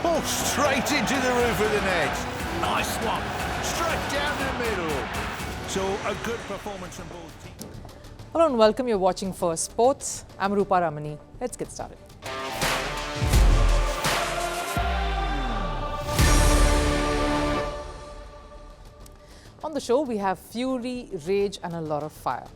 Oh, straight into the roof of the net. Nice one. Straight down the middle. So a good performance from both teams. Hello and welcome. You're watching Firstpost. I'm Rupha Ramani. Let's get started. On the show, we have fury, rage and a lot of fire.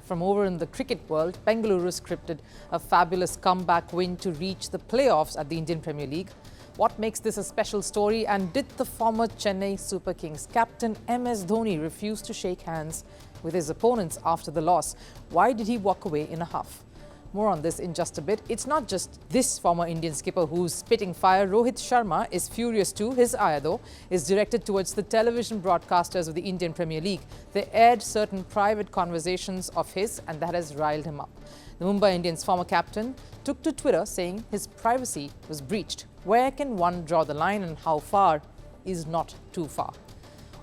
From over in the cricket world, Bengaluru scripted a fabulous comeback win to reach the playoffs at the Indian Premier League. What makes this a special story, and did the former Chennai Super Kings captain MS Dhoni refuse to shake hands with his opponents after the loss? Why did he walk away in a huff? More on this in just a bit. It's not just this former Indian skipper who's spitting fire. Rohit Sharma is furious too. His ire, though, is directed towards the television broadcasters of the Indian Premier League. They aired certain private conversations of his, and that has riled him up. The Mumbai Indians' former captain took to Twitter saying his privacy was breached. Where can one draw the line, and how far is not too far?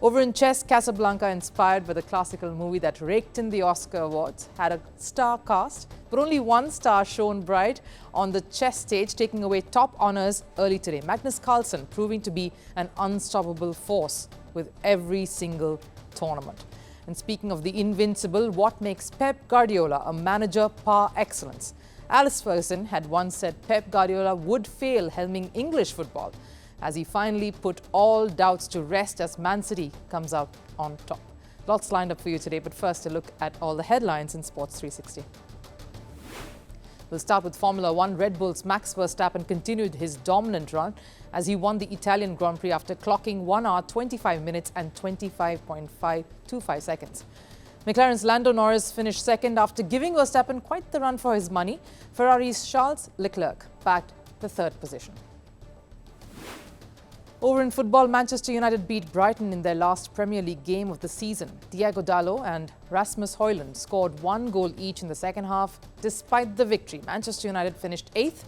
Over in chess, Casablanca, inspired by the classical movie that raked in the Oscar awards, had a star cast, but only one star shone bright on the chess stage, taking away top honours early today. Magnus Carlsen proving to be an unstoppable force with every single tournament. And speaking of the invincible, what makes Pep Guardiola a manager par excellence? Alice Ferguson had once said Pep Guardiola would fail helming English football, as he finally put all doubts to rest as Man City comes out on top. Lots lined up for you today, but first a look at all the headlines in Sports 360. We'll start with Formula One. Red Bull's Max Verstappen continued his dominant run as he won the Italian Grand Prix after clocking 1 hour, 25 minutes and 25.525 seconds. McLaren's Lando Norris finished second after giving Verstappen quite the run for his money. Ferrari's Charles Leclerc bagged the third position. Over in football, Manchester United beat Brighton in their last Premier League game of the season. Thiago Dalot and Rasmus Højlund scored 1 goal each in the second half. Despite the victory, Manchester United finished 8th.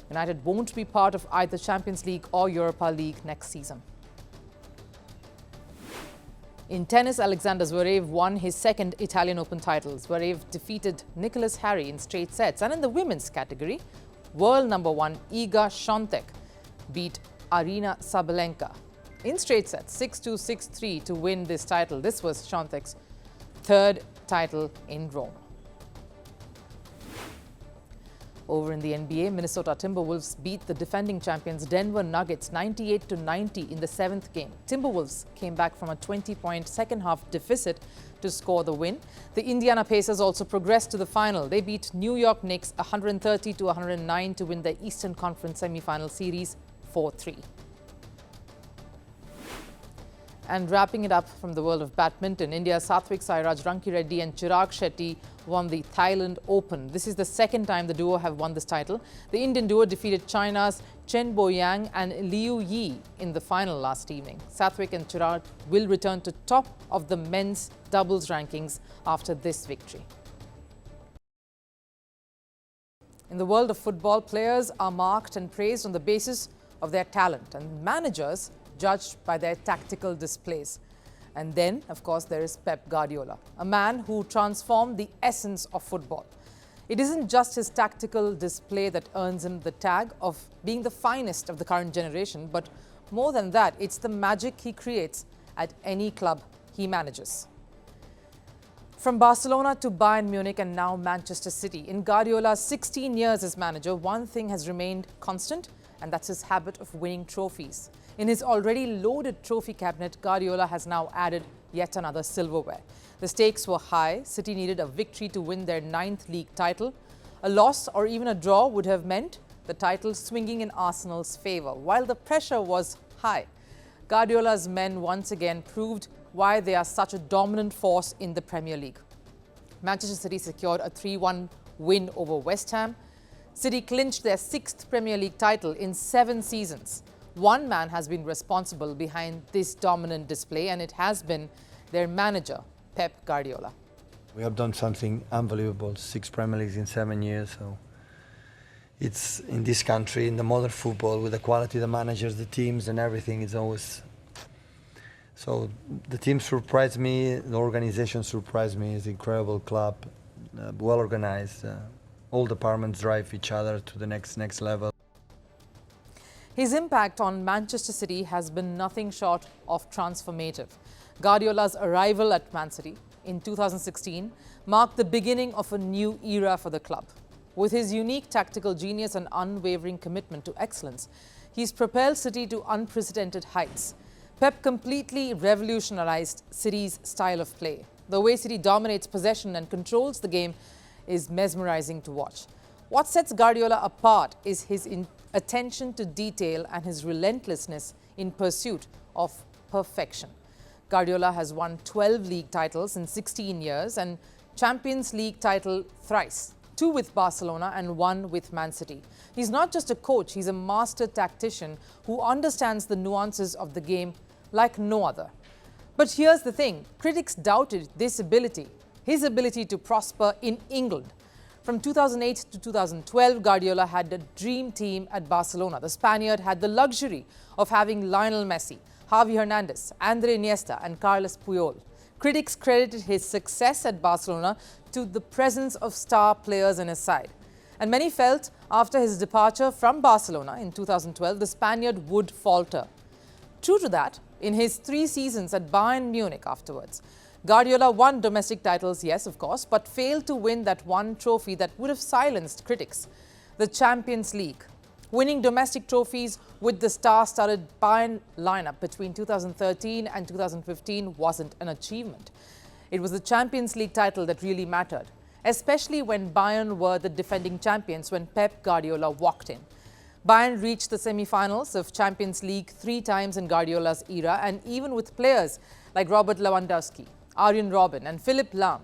United won't be part of either Champions League or Europa League next season. In tennis, Alexander Zverev won his second Italian Open title. Zverev defeated Nicholas Harry in straight sets. And in the women's category, world number 1 Iga Świątek beat Aryna Sabalenka in straight sets, 6-2, 6-3 to win this title. This was Świątek's third title in Rome. Over in the NBA, Minnesota Timberwolves beat the defending champions Denver Nuggets 98-90 in the 7th game. Timberwolves came back from a 20-point second-half deficit to score the win. The Indiana Pacers also progressed to the final. They beat New York Knicks 130-109 to win the Eastern Conference semi-final series 4-3. And wrapping it up from the world of badminton, India's Sathwik Sairaj Rankireddy and Chirag Shetty won the Thailand Open. This is the second time the duo have won this title. The Indian duo defeated China's Chen Boyang and Liu Yi in the final last evening. Sathwik and Chirag will return to top of the men's doubles rankings after this victory. In the world of football, players are marked and praised on the basis of their talent, and managers judged by their tactical displays. And then, of course, there is Pep Guardiola, a man who transformed the essence of football. It isn't just his tactical display that earns him the tag of being the finest of the current generation, but more than that, it's the magic he creates at any club he manages. From Barcelona to Bayern Munich and now Manchester City, in Guardiola's 16 years as manager, one thing has remained constant, and that's his habit of winning trophies. In his already loaded trophy cabinet, Guardiola has now added yet another silverware. The stakes were high. City needed a victory to win their 9th league title. A loss or even a draw would have meant the title swinging in Arsenal's favour. While the pressure was high, Guardiola's men once again proved why they are such a dominant force in the Premier League. Manchester City secured a 3-1 win over West Ham. City clinched their 6th Premier League title in 7 seasons. One man has been responsible behind this dominant display, and it has been their manager, Pep Guardiola. We have done something unbelievable, 6 Premier Leagues in 7 years. So it's in this country, in the modern football, with the quality of the managers, the teams and everything, it's always... So the team surprised me, the organization surprised me. It's an incredible club, well organized. All departments drive each other to the next level. His impact on Manchester City has been nothing short of transformative. Guardiola's arrival at Man City in 2016 marked the beginning of a new era for the club. With his unique tactical genius and unwavering commitment to excellence, he's propelled City to unprecedented heights. Pep completely revolutionized City's style of play. The way City dominates possession and controls the game is mesmerizing to watch. What sets Guardiola apart is his attention to detail and his relentlessness in pursuit of perfection. Guardiola has won 12 league titles in 16 years and Champions League title thrice, 2 with Barcelona and 1 with Man City. He's not just a coach, he's a master tactician who understands the nuances of the game like no other. But here's the thing, critics doubted this ability, his ability to prosper in England. From 2008 to 2012, Guardiola had a dream team at Barcelona. The Spaniard had the luxury of having Lionel Messi, Javi Hernandez, Andre Iniesta and Carles Puyol. Critics credited his success at Barcelona to the presence of star players in his side. And many felt after his departure from Barcelona in 2012, the Spaniard would falter. True to that, in his 3 seasons at Bayern Munich afterwards, Guardiola won domestic titles, yes, of course, but failed to win that one trophy that would have silenced critics, the Champions League. Winning domestic trophies with the star-studded Bayern lineup between 2013 and 2015 wasn't an achievement. It was the Champions League title that really mattered, especially when Bayern were the defending champions when Pep Guardiola walked in. Bayern reached the semi-finals of Champions League 3 times in Guardiola's era, and even with players like Robert Lewandowski, Arjen Robben and Philipp Lahm,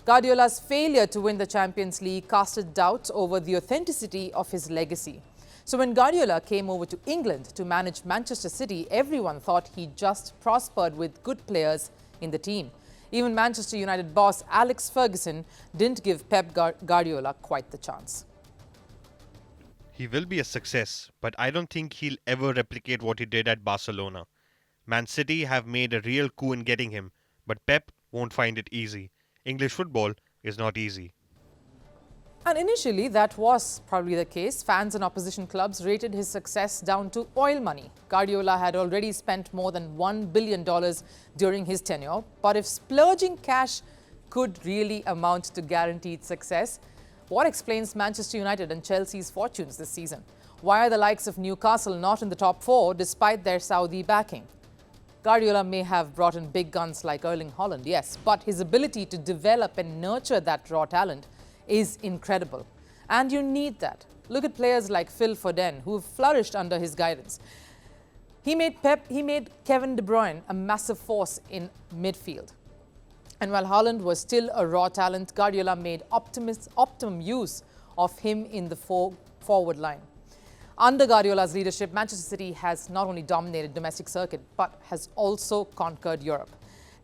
Guardiola's failure to win the Champions League casted doubts over the authenticity of his legacy. So when Guardiola came over to England to manage Manchester City, everyone thought he just prospered with good players in the team. Even Manchester United boss Alex Ferguson didn't give Pep Guardiola quite the chance. He will be a success, but I don't think he'll ever replicate what he did at Barcelona. Man City have made a real coup in getting him, but Pep won't find it easy. English football is not easy. And initially, that was probably the case. Fans and opposition clubs rated his success down to oil money. Guardiola had already spent more than $1 billion during his tenure. But if splurging cash could really amount to guaranteed success, what explains Manchester United and Chelsea's fortunes this season? Why are the likes of Newcastle not in the top 4 despite their Saudi backing? Guardiola may have brought in big guns like Erling Haaland, yes, but his ability to develop and nurture that raw talent is incredible. And you need that. Look at players like Phil Foden, who have flourished under his guidance. He made Kevin De Bruyne a massive force in midfield. And while Haaland was still a raw talent, Guardiola made optimum use of him in the forward line. Under Guardiola's leadership, Manchester City has not only dominated domestic circuit, but has also conquered Europe.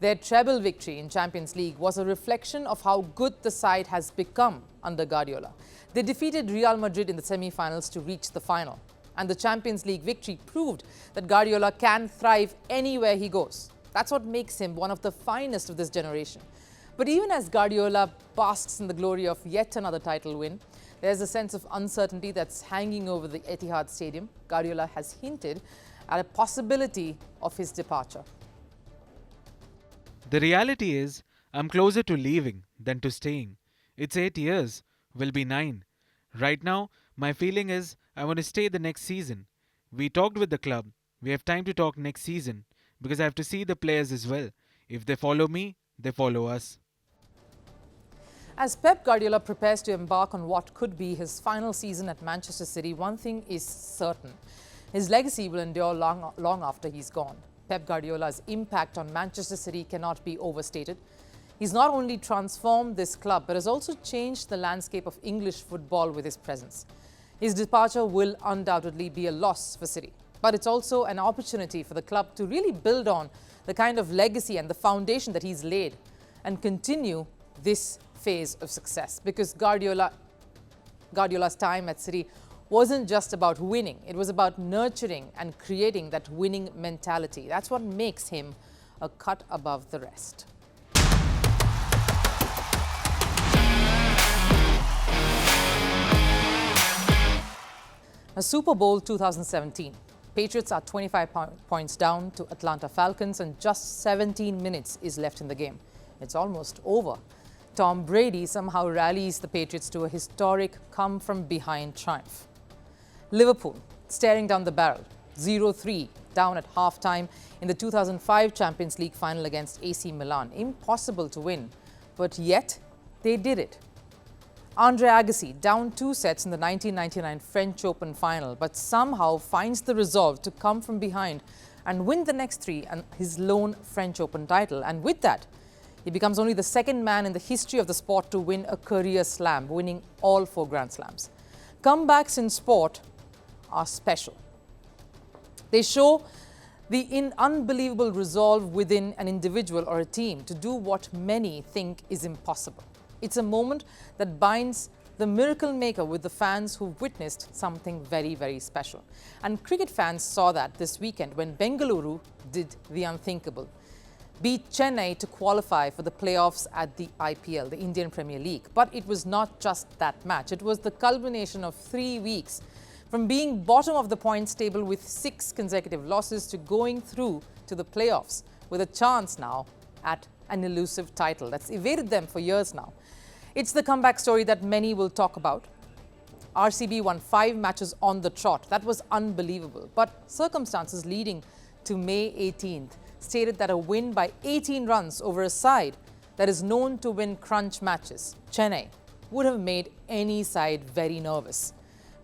Their treble victory in Champions League was a reflection of how good the side has become under Guardiola. They defeated Real Madrid in the semi-finals to reach the final. And the Champions League victory proved that Guardiola can thrive anywhere he goes. That's what makes him one of the finest of this generation. But even as Guardiola basks in the glory of yet another title win, there's a sense of uncertainty that's hanging over the Etihad Stadium. Guardiola has hinted at a possibility of his departure. The reality is, I'm closer to leaving than to staying. It's 8 years, will be 9. Right now, my feeling is I want to stay the next season. We talked with the club. We have time to talk next season because I have to see the players as well. If they follow me, they follow us. As Pep Guardiola prepares to embark on what could be his final season at Manchester City, one thing is certain. His legacy will endure long after he's gone. Pep Guardiola's impact on Manchester City cannot be overstated. He's not only transformed this club, but has also changed the landscape of English football with his presence. His departure will undoubtedly be a loss for City, but it's also an opportunity for the club to really build on the kind of legacy and the foundation that he's laid and continue this phase of success, because Guardiola's time at City wasn't just about winning. It was about nurturing and creating that winning mentality. That's what makes him a cut above the rest. A Super Bowl 2017. Patriots are 25 points down to Atlanta Falcons and just 17 minutes is left in the game. It's almost over. Tom Brady somehow rallies the Patriots to a historic come-from-behind triumph. Liverpool staring down the barrel, 0-3 down at half-time in the 2005 Champions League final against AC Milan. Impossible to win, but yet they did it. Andre Agassi down 2 sets in the 1999 French Open final, but somehow finds the resolve to come from behind and win the next 3 and his lone French Open title. And with that, he becomes only the second man in the history of the sport to win a career slam, winning all 4 Grand Slams. Comebacks in sport are special. They show the unbelievable resolve within an individual or a team to do what many think is impossible. It's a moment that binds the miracle maker with the fans who witnessed something very, very special. And cricket fans saw that this weekend when Bengaluru did the unthinkable. Beat Chennai to qualify for the playoffs at the IPL, the Indian Premier League. But it was not just that match. It was the culmination of 3 weeks from being bottom of the points table with 6 consecutive losses to going through to the playoffs with a chance now at an elusive title that's evaded them for years now. It's the comeback story that many will talk about. RCB won 5 matches on the trot. That was unbelievable. But circumstances leading to May 18th stated that a win by 18 runs over a side that is known to win crunch matches, Chennai, would have made any side very nervous.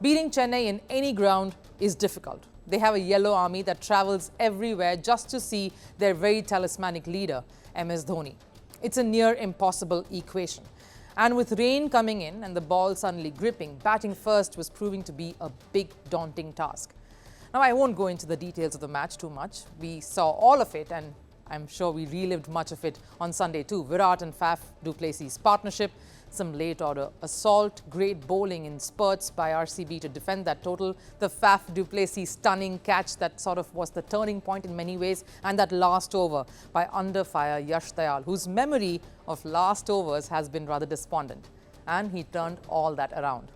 Beating Chennai in any ground is difficult. They have a yellow army that travels everywhere just to see their very talismanic leader, MS Dhoni. It's a near impossible equation. And with rain coming in and the ball suddenly gripping, batting first was proving to be a big, daunting task. Now, I won't go into the details of the match too much. We saw all of it, and I'm sure we relived much of it on Sunday too. Virat and Faf du Plessis' partnership, some late order assault, great bowling in spurts by RCB to defend that total, the Faf du Plessis stunning catch that sort of was the turning point in many ways, and that last over by under-fire Yash Dayal, whose memory of last overs has been rather despondent. And he turned all that around.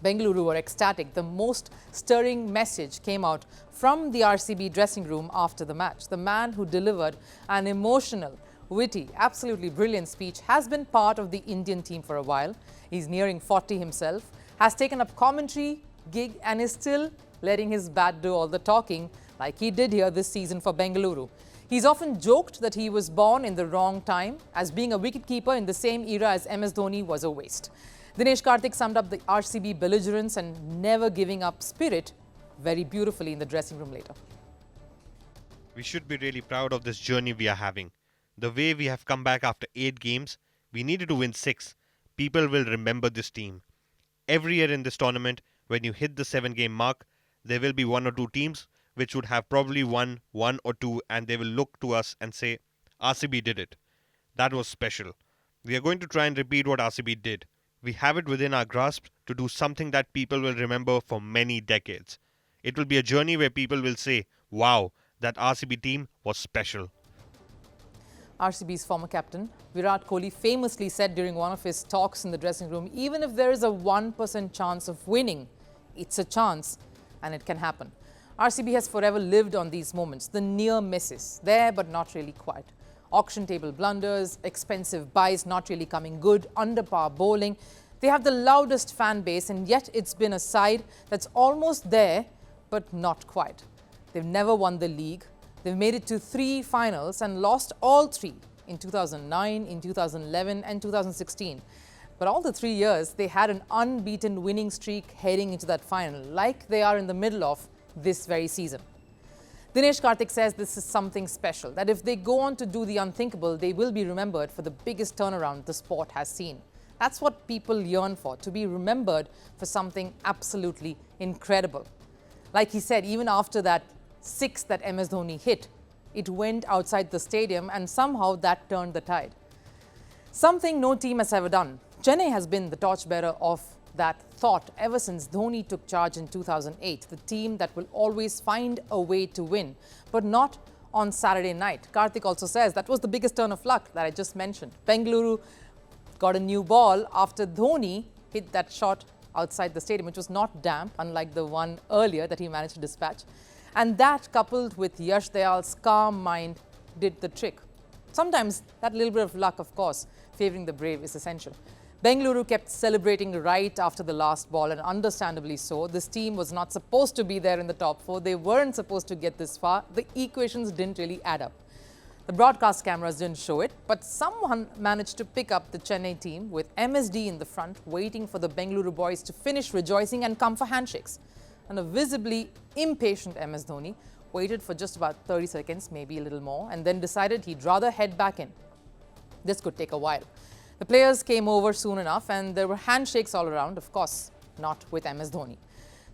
Bengaluru were ecstatic. The most stirring message came out from the RCB dressing room after the match. The man who delivered an emotional, witty, absolutely brilliant speech has been part of the Indian team for a while. He's nearing 40 himself, has taken up commentary gig and is still letting his bat do all the talking like he did here this season for Bengaluru. He's often joked that he was born in the wrong time, as being a wicketkeeper in the same era as MS Dhoni was a waste. Dinesh Karthik summed up the RCB belligerence and never giving up spirit very beautifully in the dressing room later. We should be really proud of this journey we are having. The way we have come back after 8 games, we needed to win 6. People will remember this team. Every year in this tournament, when you hit the 7-game mark, there will be 1 or 2 teams which would have probably won 1 or 2, and they will look to us and say, RCB did it. That was special. We are going to try and repeat what RCB did. We have it within our grasp to do something that people will remember for many decades. It will be a journey where people will say, wow, that RCB team was special. RCB's former captain, Virat Kohli, famously said during one of his talks in the dressing room, even if there is a 1% chance of winning, it's a chance and it can happen. RCB has forever lived on these moments, the near misses, there but not really quite. Auction table blunders, expensive buys not really coming good, under par bowling. They have the loudest fan base, and yet it's been a side that's almost there but not quite. They've never won the league. They've made it to 3 finals and lost all 3 in 2009, in 2011 and 2016. But all the 3 years, they had an unbeaten winning streak heading into that final, like they are in the middle of this very season. Dinesh Karthik says this is something special, that if they go on to do the unthinkable, they will be remembered for the biggest turnaround the sport has seen. That's what people yearn for, to be remembered for something absolutely incredible. Like he said, even after that 6 that MS Dhoni hit, it went outside the stadium and somehow that turned the tide. Something no team has ever done. Chennai has been the torchbearer of that thought ever since Dhoni took charge in 2008, the team that will always find a way to win, but not on Saturday night. Karthik also says that was the biggest turn of luck that I just mentioned. Bengaluru got a new ball after Dhoni hit that shot outside the stadium, which was not damp, unlike the one earlier that he managed to dispatch. And that, coupled with Yash Dayal's calm mind, did the trick. Sometimes that little bit of luck, of course, favouring the brave is essential. Bengaluru kept celebrating right after the last ball, and understandably so. This team was not supposed to be there in the top four. They weren't supposed to get this far. The equations didn't really add up. The broadcast cameras didn't show it, but someone managed to pick up the Chennai team with MSD in the front, waiting for the Bengaluru boys to finish rejoicing and come for handshakes. And a visibly impatient MS Dhoni waited for just about 30 seconds, maybe a little more, and then decided he'd rather head back in. This could take a while. The players came over soon enough, and there were handshakes all around, of course, not with MS Dhoni.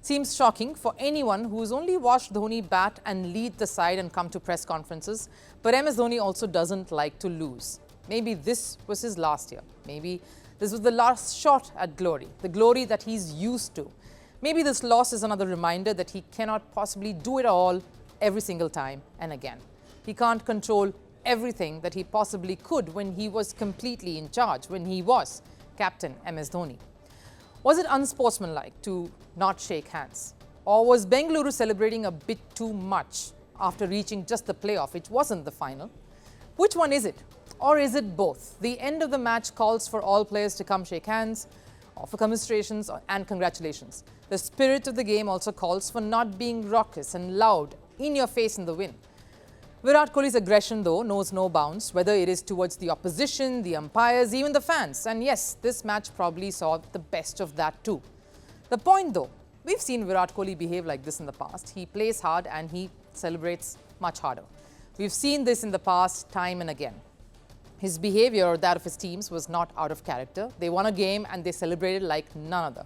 Seems shocking for anyone who's only watched Dhoni bat and lead the side and come to press conferences, but MS Dhoni also doesn't like to lose. Maybe this was his last year. Maybe this was the last shot at glory, the glory that he's used to. Maybe this loss is another reminder that he cannot possibly do it all every single time and again. He can't control everything that he possibly could when he was completely in charge, when he was captain MS Dhoni. Was it unsportsmanlike to not shake hands? Or was Bengaluru celebrating a bit too much after reaching just the playoff? It wasn't the final. Which one is it? Or is it both? The end of the match calls for all players to come shake hands, offer commiserations and congratulations. The spirit of the game also calls for not being raucous and loud, in your face in the wind. Virat Kohli's aggression, though, knows no bounds, whether it is towards the opposition, the umpires, even the fans. And yes, this match probably saw the best of that too. The point, though, we've seen Virat Kohli behave like this in the past. He plays hard and he celebrates much harder. We've seen this in the past time and again. His behavior, or that of his teams, was not out of character. They won a game and they celebrated like none other.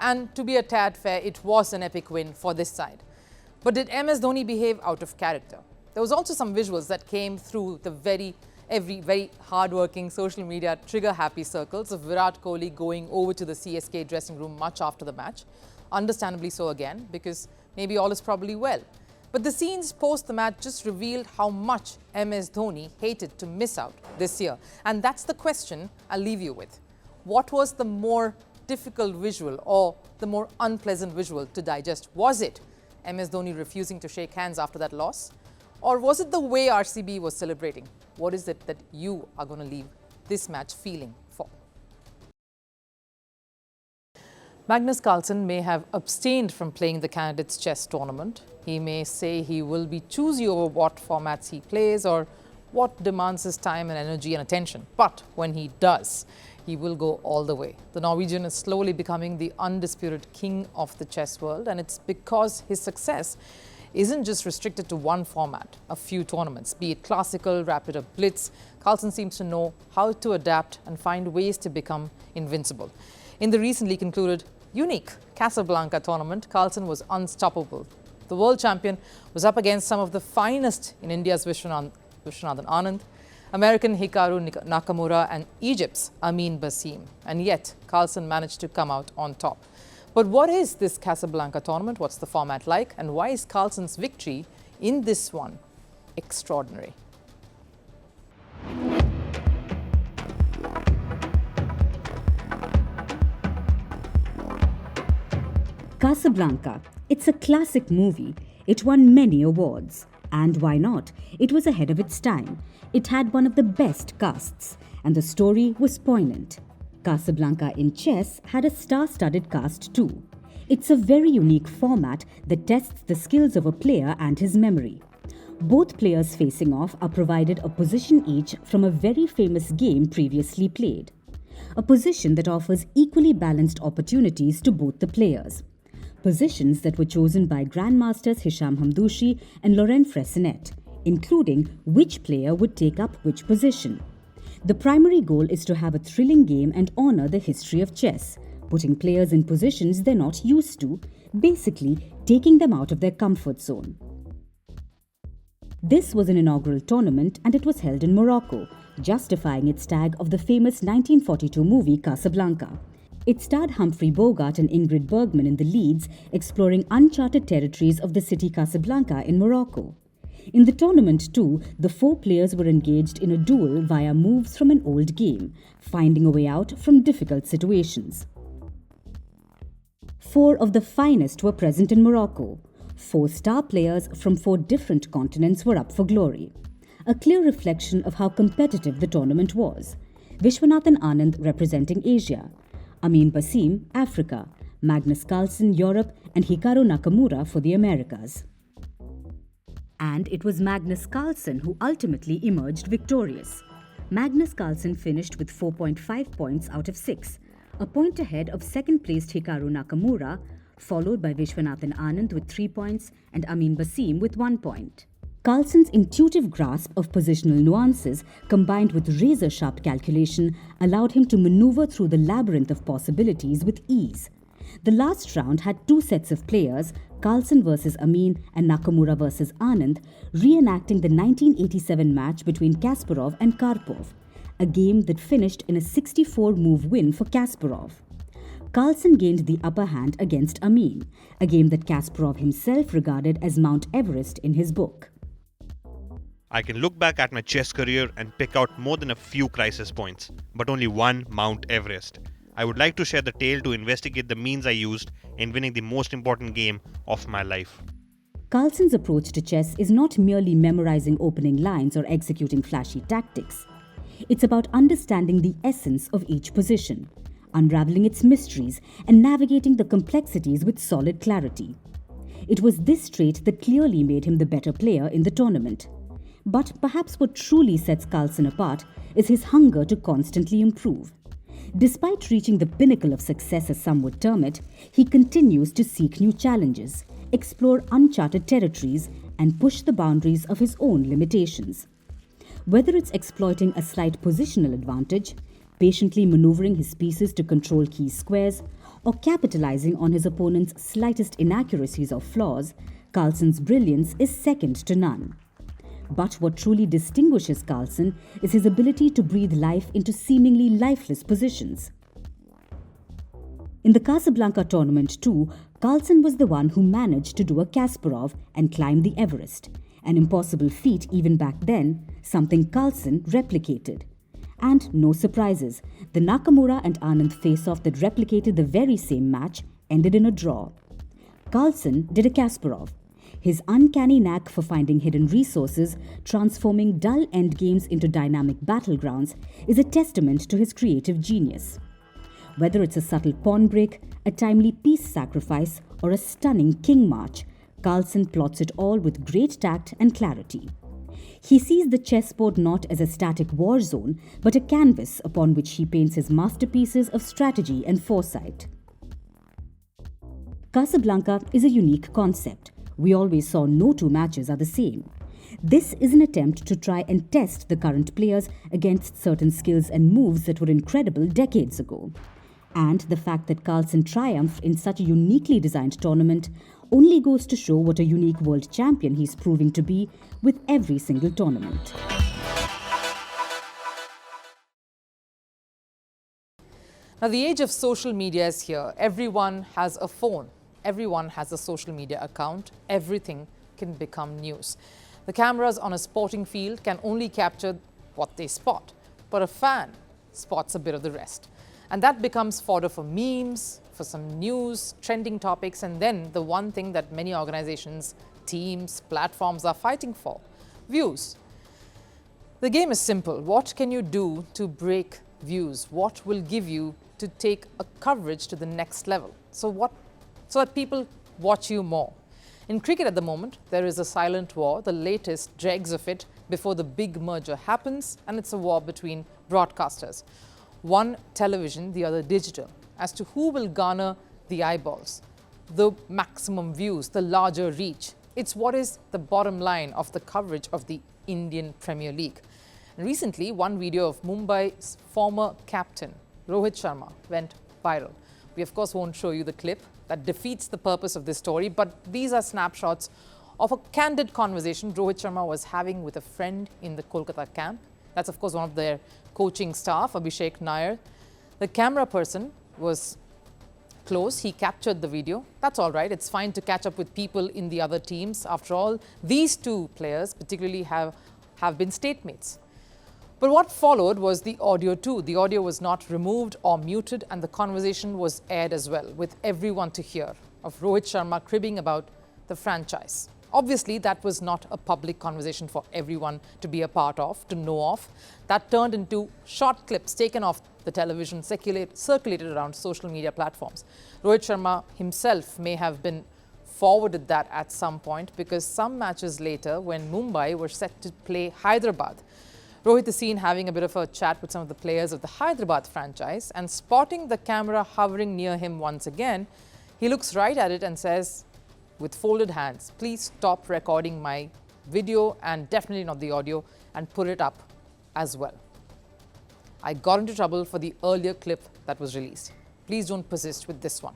And to be a tad fair, it was an epic win for this side. But did MS Dhoni behave out of character? There was also some visuals that came through the very hard-working social media trigger-happy circles of Virat Kohli going over to the CSK dressing room much after the match. Understandably so again, because maybe all is probably well. But the scenes post the match just revealed how much MS Dhoni hated to miss out this year. And that's the question I'll leave you with. What was the more difficult visual or the more unpleasant visual to digest? Was it MS Dhoni refusing to shake hands after that loss? Or was it the way RCB was celebrating? What is it that you are going to leave this match feeling for? Magnus Carlsen may have abstained from playing the candidates' chess tournament. He may say he will be choosy over what formats he plays or what demands his time and energy and attention. But when he does, he will go all the way. The Norwegian is slowly becoming the undisputed king of the chess world, and it's because his success isn't just restricted to one format, a few tournaments, be it classical, rapid or blitz. Carlsen seems to know how to adapt and find ways to become invincible. In the recently concluded unique Casablanca tournament, Carlsen was unstoppable. The world champion was up against some of the finest in India's Viswanathan Anand, American Hikaru Nakamura and Egypt's Amin Baseem. And yet, Carlsen managed to come out on top. But what is this Casablanca tournament? What's the format like? And why is Carlsen's victory in this one extraordinary? Casablanca. It's a classic movie. It won many awards. And why not? It was ahead of its time. It had one of the best casts. And the story was poignant. Casablanca in chess had a star-studded cast too. It's a very unique format that tests the skills of a player and his memory. Both players facing off are provided a position each from a very famous game previously played. A position that offers equally balanced opportunities to both the players. Positions that were chosen by Grandmasters Hisham Hamdoushi and Laurent Fressinet, including which player would take up which position. The primary goal is to have a thrilling game and honor the history of chess, putting players in positions they're not used to, basically taking them out of their comfort zone. This was an inaugural tournament and it was held in Morocco, justifying its tag of the famous 1942 movie Casablanca. It starred Humphrey Bogart and Ingrid Bergman in the leads, exploring uncharted territories of the city Casablanca in Morocco. In the tournament too, the four players were engaged in a duel via moves from an old game, finding a way out from difficult situations. Four of the finest were present in Morocco. 4 star players from 4 different continents were up for glory. A clear reflection of how competitive the tournament was. Viswanathan Anand representing Asia, Amin Baseem, Africa, Magnus Carlsen, Europe, and Hikaru Nakamura for the Americas. And it was Magnus Carlsen who ultimately emerged victorious. Magnus Carlsen finished with 4.5 points out of 6, a point ahead of second-placed Hikaru Nakamura, followed by Viswanathan Anand with 3 points and Amin Baseem with 1 point. Carlsen's intuitive grasp of positional nuances combined with razor-sharp calculation allowed him to maneuver through the labyrinth of possibilities with ease. The last round had 2 sets of players, Carlsen versus Amin and Nakamura versus Anand, reenacting the 1987 match between Kasparov and Karpov, a game that finished in a 64-move win for Kasparov. Carlsen gained the upper hand against Amin, a game that Kasparov himself regarded as Mount Everest in his book. I can look back at my chess career and pick out more than a few crisis points, but only one Mount Everest. I would like to share the tale to investigate the means I used in winning the most important game of my life. Carlsen's approach to chess is not merely memorizing opening lines or executing flashy tactics. It's about understanding the essence of each position, unraveling its mysteries, and navigating the complexities with solid clarity. It was this trait that clearly made him the better player in the tournament. But perhaps what truly sets Carlsen apart is his hunger to constantly improve. Despite reaching the pinnacle of success, as some would term it, he continues to seek new challenges, explore uncharted territories, and push the boundaries of his own limitations. Whether it's exploiting a slight positional advantage, patiently maneuvering his pieces to control key squares, or capitalizing on his opponent's slightest inaccuracies or flaws, Carlsen's brilliance is second to none. But what truly distinguishes Carlsen is his ability to breathe life into seemingly lifeless positions. In the Casablanca tournament too, Carlsen was the one who managed to do a Kasparov and climb the Everest, an impossible feat even back then, something Carlsen replicated. And no surprises, the Nakamura and Anand face-off that replicated the very same match ended in a draw. Carlsen did a Kasparov. His uncanny knack for finding hidden resources, transforming dull endgames into dynamic battlegrounds, is a testament to his creative genius. Whether it's a subtle pawn break, a timely piece sacrifice, or a stunning king march, Carlsen plots it all with great tact and clarity. He sees the chessboard not as a static war zone, but a canvas upon which he paints his masterpieces of strategy and foresight. Casablanca is a unique concept. We always saw no 2 matches are the same. This is an attempt to try and test the current players against certain skills and moves that were incredible decades ago. And the fact that Carlsen triumphed in such a uniquely designed tournament only goes to show what a unique world champion he's proving to be with every single tournament. Now, the age of social media is here. Everyone has a phone. Everyone has a social media account. Everything can become news. The cameras on a sporting field can only capture what they spot, but a fan spots a bit of the rest. And that becomes fodder for memes, for some news, trending topics, and then the one thing that many organizations, teams, platforms are fighting for, views. The game is simple. What can you do to break views? What will give you to take a coverage to the next level? So that people watch you more. In cricket at the moment, there is a silent war, the latest dregs of it before the big merger happens, and it's a war between broadcasters. One television, the other digital, as to who will garner the eyeballs, the maximum views, the larger reach. It's what is the bottom line of the coverage of the Indian Premier League. And recently, one video of Mumbai's former captain, Rohit Sharma, went viral. We of course won't show you the clip. That defeats the purpose of this story, but these are snapshots of a candid conversation Rohit Sharma was having with a friend in the Kolkata camp. That's of course one of their coaching staff, Abhishek Nair. The camera person was close. He captured the video. That's all right. It's fine to catch up with people in the other teams. After all, these 2 players particularly have been state-mates. But what followed was the audio too. The audio was not removed or muted, and the conversation was aired as well, with everyone to hear, of Rohit Sharma cribbing about the franchise. Obviously, that was not a public conversation for everyone to be a part of, to know of. That turned into short clips taken off the television, circulated around social media platforms. Rohit Sharma himself may have been forwarded that at some point, because some matches later, when Mumbai were set to play Hyderabad, Rohit is seen having a bit of a chat with some of the players of the Hyderabad franchise, and spotting the camera hovering near him once again, he looks right at it and says, with folded hands, "Please stop recording my video and definitely not the audio, and put it up as well. I got into trouble for the earlier clip that was released. Please don't persist with this one."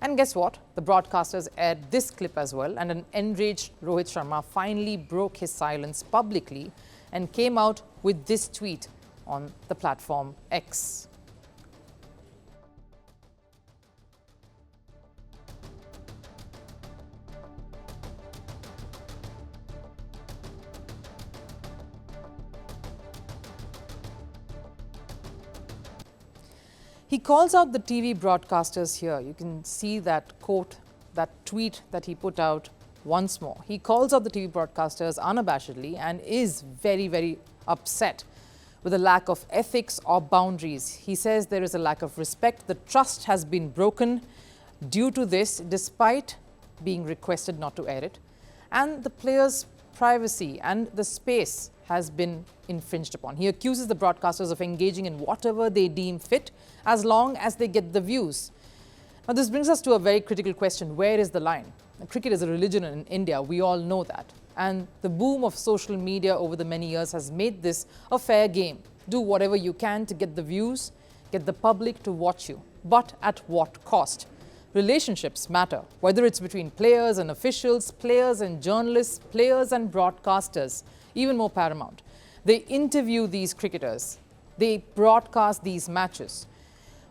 And guess what? The broadcasters aired this clip as well, and an enraged Rohit Sharma finally broke his silence publicly and came out with this tweet on the platform X. He calls out the TV broadcasters here. You can see that quote, that tweet that he put out once more. He calls out the TV broadcasters unabashedly and is very, very upset with a lack of ethics or boundaries. He says there is a lack of respect. The trust has been broken due to this, despite being requested not to air it. And the players' privacy and the space has been infringed upon. He accuses the broadcasters of engaging in whatever they deem fit, as long as they get the views. Now, this brings us to a very critical question. Where is the line? Cricket is a religion in India. We all know that. And the boom of social media over the many years has made this a fair game. Do whatever you can to get the views, get the public to watch you. But at what cost? Relationships matter, whether it's between players and officials, players and journalists, players and broadcasters, even more paramount. They interview these cricketers. They broadcast these matches.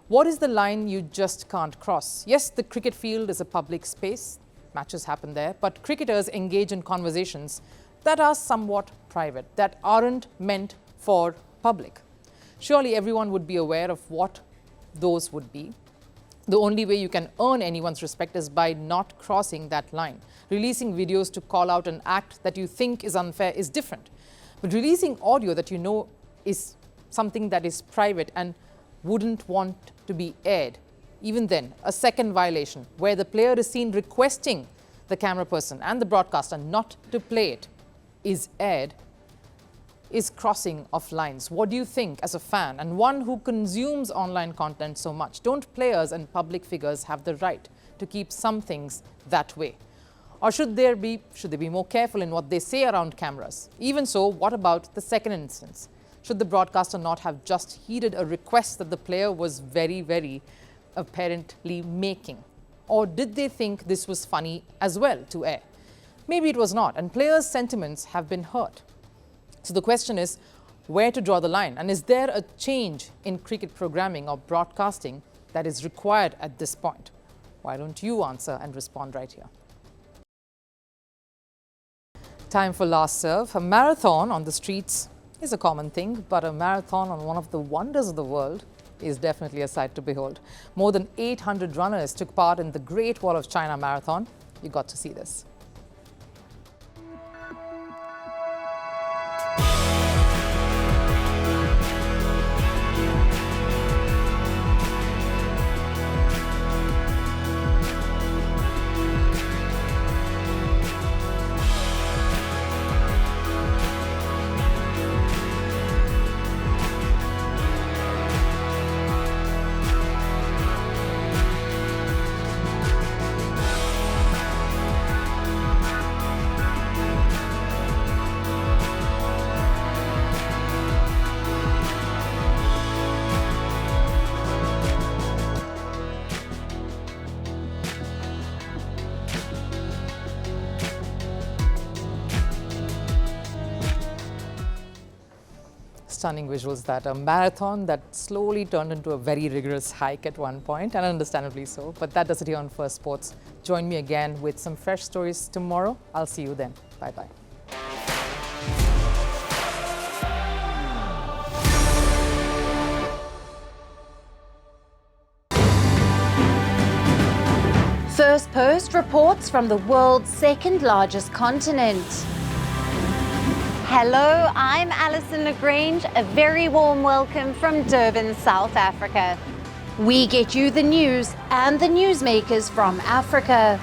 What is the line you just can't cross? Yes, the cricket field is a public space. Matches happen there. But cricketers engage in conversations that are somewhat private, that aren't meant for public. Surely everyone would be aware of what those would be. The only way you can earn anyone's respect is by not crossing that line. Releasing videos to call out an act that you think is unfair is different. But releasing audio that you know is something that is private and wouldn't want to be aired, even then, a second violation where the player is seen requesting the camera person and the broadcaster not to play it is aired, is crossing of lines. What do you think as a fan and one who consumes online content so much? Don't players and public figures have the right to keep some things that way? Or should they be more careful in what they say around cameras? Even so, what about the second instance? Should the broadcaster not have just heeded a request that the player was very, very apparently making? Or did they think this was funny as well to air? Maybe it was not, and players' sentiments have been hurt. So the question is, where to draw the line? And is there a change in cricket programming or broadcasting that is required at this point? Why don't you answer and respond right here? Time for last serve. A marathon on the streets is a common thing, but a marathon on one of the wonders of the world is definitely a sight to behold. More than 800 runners took part in the Great Wall of China Marathon. You got to see this. Stunning visuals, that a marathon that slowly turned into a very rigorous hike at one point, and understandably so. But that does it here on First Sports. Join me again with some fresh stories tomorrow. I'll see you then. Bye-bye. Firstpost reports from the world's second largest continent. Hello, I'm Alison Lagrange. A very warm welcome from Durban, South Africa. We get you the news and the newsmakers from Africa.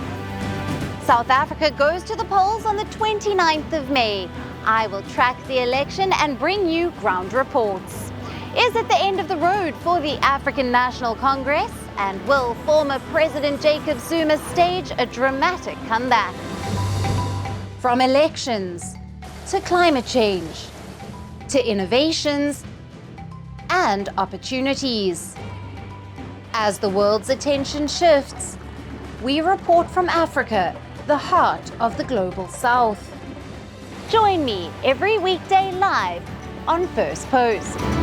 South Africa goes to the polls on the 29th of May. I will track the election and bring you ground reports. Is it the end of the road for the African National Congress? And will former President Jacob Zuma stage a dramatic comeback? From elections to climate change to innovations and opportunities. As the world's attention shifts, we report from Africa, the heart of the global south. Join me every weekday live on Firstpost.